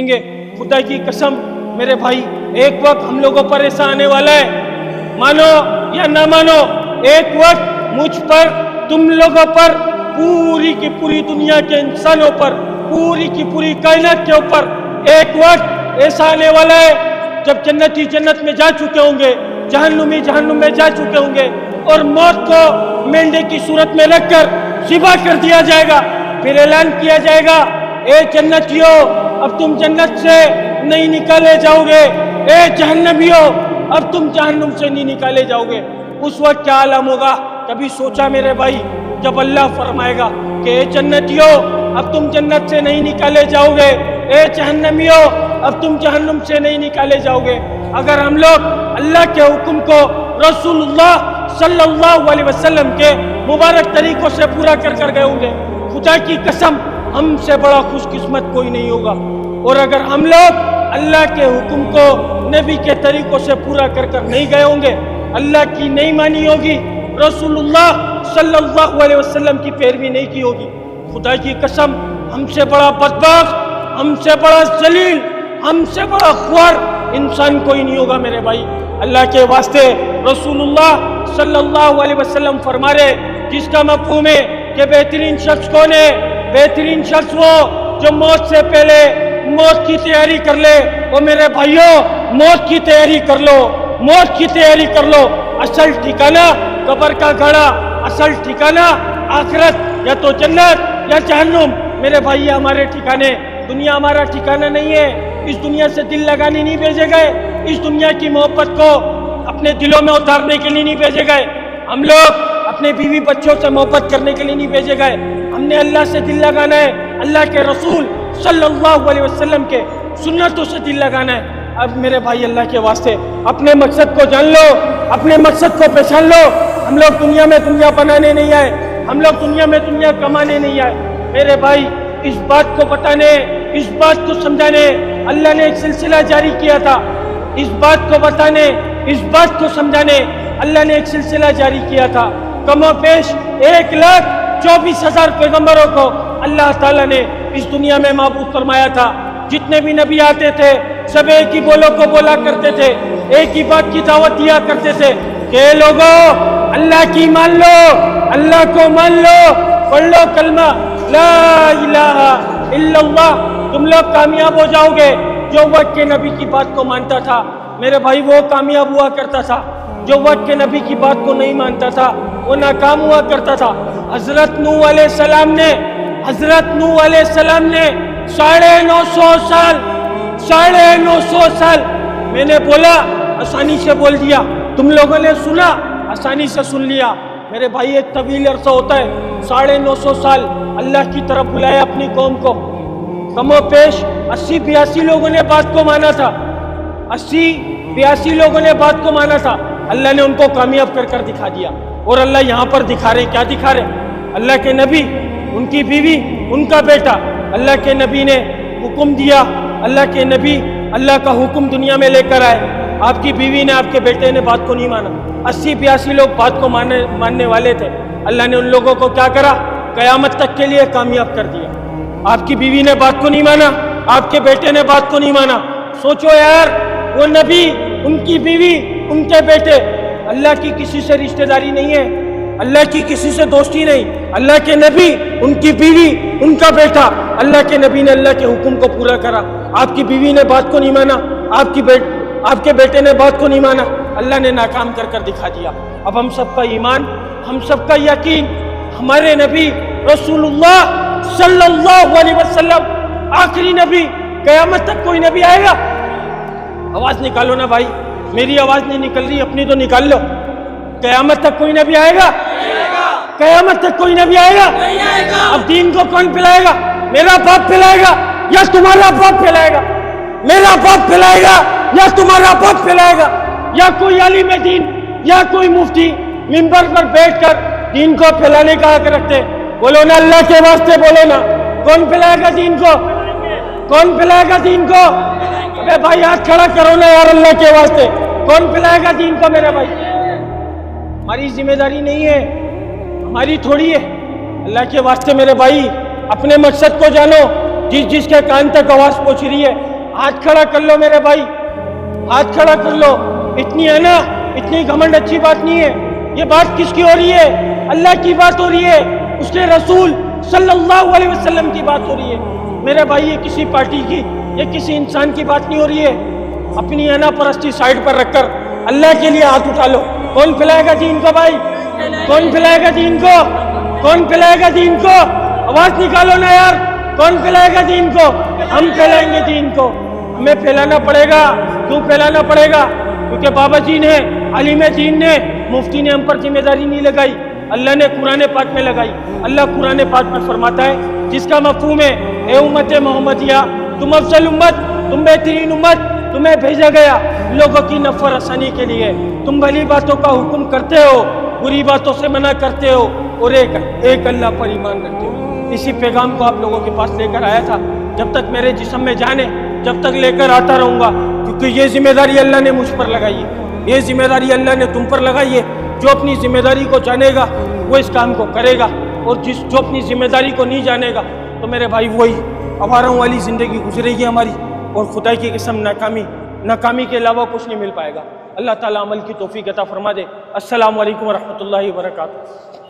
گے. خدا کی قسم میرے بھائی ایک وقت ہم لوگوں پر ایسا آنے والا ہے, مانو یا نہ مانو, ایک وقت مجھ پر, تم لوگوں پر, پوری کی پوری دنیا کے انسانوں پر, پوری کی پوری کائنات کے اوپر ایک وقت ایسا آنے والا ہے جب جنتی جنت میں جا چکے ہوں گے, جہنمی جہنم میں جا چکے ہوں گے, اور موت کو مینڈے کی صورت میں رکھ کر ذبح کر دیا جائے گا. پھر اعلان کیا جائے گا, اے جنتیوں اب تم جنت سے نہیں نکالے جاؤ گے, اے جہنمیوں اب تم جہنم سے نہیں نکالے جاؤ گے. اس وقت کیا عالم ہوگا؟ کبھی سوچا میرے بھائی جب اللہ فرمائے گا کہ اے جنتیوں اب تم جنت سے نہیں نکالے جاؤ گے, اے جہنمیوں اب تم جہنم سے نہیں نکالے جاؤ گے. اگر ہم لوگ اللہ کے حکم کو رسول اللہ صلی اللہ علیہ وسلم کے مبارک طریقوں سے پورا کر گئے ہوں گے, خدا کی قسم ہم سے بڑا خوش قسمت کوئی نہیں ہوگا. اور اگر ہم لوگ اللہ کے حکم کو نبی کے طریقوں سے پورا کر نہیں گئے ہوں گے, اللہ کی نہیں مانی ہوگی, رسول اللہ صلی اللہ علیہ وسلم کی پیروی نہیں کی ہوگی, خدا کی قسم ہم سے بڑا بدبخت, ہم سے بڑا ذلیل, ہم سے بڑا خوار انسان کوئی نہیں ہوگا میرے بھائی. اللہ کے واسطے رسول اللہ صلی اللہ علیہ وسلم فرما رہے, جس کا مفہوم ہے کہ بہترین شخص کون ہے؟ بہترین شخص وہ جو موت سے پہلے موت کی تیاری کر لے. وہ میرے بھائیوں موت کی تیاری کر لو, موت کی تیاری کر لو. اصل ٹھکانہ قبر کا گھڑا, اصل ٹھکانہ آخرت, یا تو جنت یا جہنم. میرے بھائی ہمارے ٹھکانے, دنیا ہمارا ٹھکانہ نہیں ہے. اس دنیا سے دل لگانے نہیں بھیجے گئے, اس دنیا کی محبت کو اپنے دلوں میں اتارنے کے لیے نہیں بھیجے گئے. ہم لوگ اپنے بیوی بچوں سے محبت کرنے کے لیے نہیں بھیجے گئے. ہم نے اللہ سے دل لگانا ہے, اللہ کے رسول صلی اللہ علیہ وسلم کے سنتوں سے دل لگانا ہے. اب میرے بھائی اللہ کے واسطے اپنے مقصد کو جان لو, اپنے مقصد کو پہچان لو. ہم لوگ دنیا میں دنیا بنانے نہیں آئے, ہم لوگ دنیا میں دنیا کمانے نہیں آئے. میرے بھائی اس بات کو بتانے, اس بات کو سمجھانے اللہ نے ایک سلسلہ جاری کیا تھا. اس بات کو بتانے, اس بات کو سمجھانے اللہ نے ایک سلسلہ جاری کیا تھا. کم و بیش 1,24,000 پیغمبروں کو اللہ تعالیٰ نے اس دنیا میں معبود فرمایا تھا. جتنے بھی نبی آتے تھے سب ایک ہی بولوں کو بولا کرتے تھے, ایک ہی بات کی دعوت دیا کرتے تھے کہ لوگوں اللہ کی مان لو, اللہ کو مان لو, پڑھ لو کلمہ لا الہ الا اللہ, تم لوگ کامیاب ہو جاؤ گے. جو وقت کے نبی کی بات کو مانتا تھا میرے بھائی وہ کامیاب ہوا کرتا تھا, جو وقت کے نبی کی بات کو نہیں مانتا تھا وہ ناکام ہوا کرتا تھا. حضرت نوح علیہ السلام نے 950 سال میں نے بولا آسانی سے بول دیا, تم لوگوں نے سنا آسانی سے سن لیا. میرے بھائی ایک طویل عرصہ ہوتا ہے, 950 سال اللہ کی طرف بلایا اپنی قوم کو. کم و بیش 80-82 لوگوں نے بات کو مانا تھا, 80-82 لوگوں نے بات کو مانا تھا. اللہ نے ان کو کامیاب کر دکھا دیا. اور اللہ یہاں پر دکھا رہے, کیا دکھا رہے؟ اللہ کے نبی, ان کی بیوی, ان کا بیٹا. اللہ کے نبی نے حکم دیا, اللہ کے نبی اللہ کا حکم دنیا میں لے کر آئے. آپ کی بیوی نے, آپ کے بیٹے نے بات کو نہیں مانا. 80-82 لوگ بات کو ماننے والے تھے. اللہ نے ان لوگوں کو کیا کرا؟ قیامت تک کے لیے کامیاب کر دیا. آپ کی بیوی نے بات کو نہیں مانا, آپ کے بیٹے نے بات کو نہیں مانا. سوچو یار, وہ نبی, ان کی بیوی, ان کے بیٹے, اللہ کی کسی سے رشتہ داری نہیں ہے, اللہ کی کسی سے دوستی نہیں. اللہ کے نبی, ان کی بیوی, ان کا بیٹا, اللہ کے نبی نے اللہ کے حکم کو پورا کرا. آپ کی بیوی نے بات کو نہیں مانا, آپ کے بیٹے نے بات کو نہیں مانا, اللہ نے ناکام کر دکھا دیا. اب ہم سب کا ایمان, ہم سب کا یقین ہمارے نبی رسول اللہ صلی اللہ علیہ وسلم آخری نبی, قیامت تک کوئی نبی آئے گا؟ آواز نکالو نا بھائی, میری آواز نہیں نکل رہی, اپنی تو نکال لو. قیامت تک کوئی نبی آئے گا؟ قیامت تک کوئی نبی آئے گا؟ اب دین کو کون پلائے گا؟ میرا باپ پلائے گا یا تمہارا باپ پلائے گا؟ میرا باپ پلائے گا یا تمہارا باپ پلائے گا؟ یا کوئی عالم دین یا کوئی مفتی منبر پر بیٹھ کر دین کو پھیلانے کا حق رکھتے؟ بولو نا اللہ کے واسطے, بولو نا, کون پلائے گا دین کو؟ کون پلائے گا دین کو؟ ارے بھائی ہاتھ کھڑا کرو نا یار اللہ کے واسطے, کون پلائے گا دین کو میرے بھائی؟ ہماری ذمہ داری نہیں ہے, ہماری تھوڑی ہے. اللہ کے واسطے میرے بھائی اپنے مقصد کو جانو, جس جس کے کان تک آواز پہنچ رہی ہے ہاتھ کھڑا کر لو میرے بھائی، ہاتھ کھڑا کر لو. اتنی ہے نا، اتنی گھمنڈ اچھی بات نہیں ہے. یہ بات کس کی ہو رہی ہے؟ اللہ کی بات ہو رہی ہے، اس کے رسول صلی اللہ علیہ وسلم کی بات ہو رہی ہے میرے بھائی. یہ کسی پارٹی کی، یہ کسی انسان کی بات نہیں ہو رہی ہے. اپنی انا پرستی سائڈ پر رکھ کر اللہ کے لیے ہاتھ اٹھا لو. کون پھیلائے گا دین کو بھائی؟ کون پھیلائے گا دین کو؟ کون پھیلائے گا دین کو؟ آواز نکالو نا یار. کون پھیلائے گا دین کو؟ ہم پھیلائیں گے دین کو. ہمیں پھیلانا پڑے گا. کیوں پھیلانا پڑے گا؟ کیونکہ بابا جی نے، عالم دین نے، مفتی نے ہم پر ذمہ داری نہیں لگائی، اللہ نے قرآن پاک میں لگائی. اللہ قرآن پاک میں فرماتا ہے جس کا مفہوم ہے اے امت محمدیہ، تم افضل امت، تم بہترین امت، تمہیں بھیجا گیا لوگوں کی نفع رسانی کے لیے. تم بھلی باتوں کا حکم کرتے ہو، بری باتوں سے منع کرتے ہو، اور ایک اللہ پر ایمان رکھتے ہو. اسی پیغام کو آپ لوگوں کے پاس لے کر آیا تھا. جب تک میرے جسم میں جان ہے جب تک لے کر آتا رہوں گا، کیونکہ یہ ذمہ داری اللہ نے مجھ پر لگائی ہے، یہ ذمہ داری اللہ نے تم پر لگائی ہے. جو اپنی ذمہ داری کو جانے گا وہ اس کام کو کرے گا، اور جو اپنی ذمہ داری کو نہیں جانے گا تو میرے بھائی وہی آواروں والی زندگی گزرے گی ہماری، اور خدا کی قسم ناکامی کے علاوہ کچھ نہیں مل پائے گا. اللہ تعالیٰ عمل کی توفیق عطا فرما دے. السلام علیکم ورحمۃ اللہ وبرکاتہ.